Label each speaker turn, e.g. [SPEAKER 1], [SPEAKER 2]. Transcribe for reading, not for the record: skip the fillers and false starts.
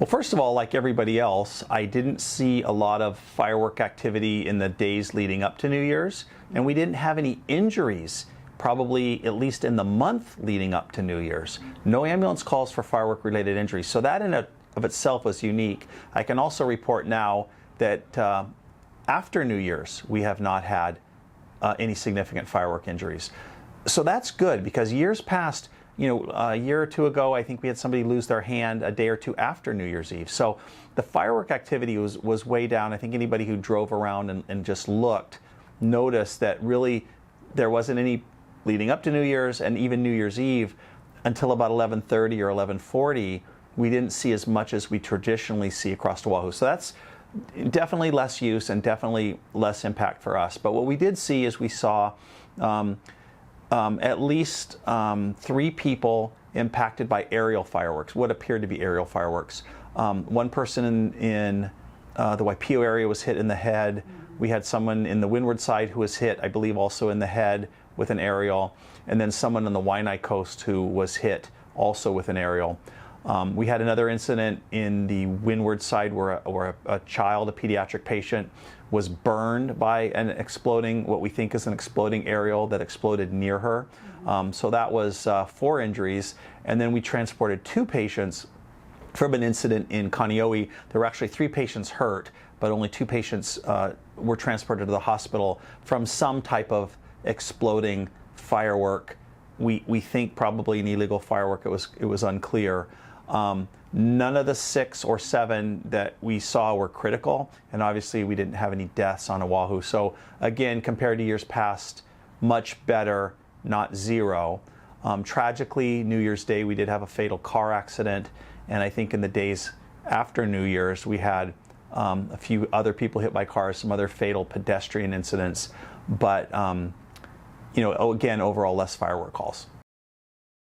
[SPEAKER 1] Well, first of all, like everybody else, I didn't see a lot of firework activity in the days leading up to New Year's, and we didn't have any injuries, probably at least in the month leading up to New Year's. No ambulance calls for firework-related injuries, so that in of itself was unique. I can also report now that after New Year's, we have not had any significant firework injuries. So that's good, because years past, a year or two ago, I think we had somebody lose their hand a day or two after New Year's Eve. So the firework activity was way down. I think anybody who drove around and just looked noticed that really there wasn't any leading up to New Year's, and even New Year's Eve until about 11:30 or 11:40, we didn't see as much as we traditionally see across Oahu. So that's definitely less use and definitely less impact for us. But what we did see is we saw at least 3 people impacted by aerial fireworks, what appeared to be aerial fireworks. One person in the Waipio area was hit in the head. We had someone in the windward side who was hit, I believe, also in the head with an aerial. And then someone on the Waianae coast who was hit also with an aerial. We had another incident in the windward side where a child, a pediatric patient, was burned by what we think is an exploding aerial that exploded near her. So that was 4 injuries. And then we transported 2 patients from an incident in Kaneohe. There were actually 3 patients hurt, but only 2 patients were transported to the hospital from some type of exploding firework. We think probably an illegal firework. It was unclear. None of the 6 or 7 that we saw were critical, and obviously we didn't have any deaths on Oahu. So again, compared to years past, much better, not zero. Tragically, New Year's Day, we did have a fatal car accident, and I think in the days after New Year's, we had a few other people hit by cars, some other fatal pedestrian incidents, but again, overall, less firework calls.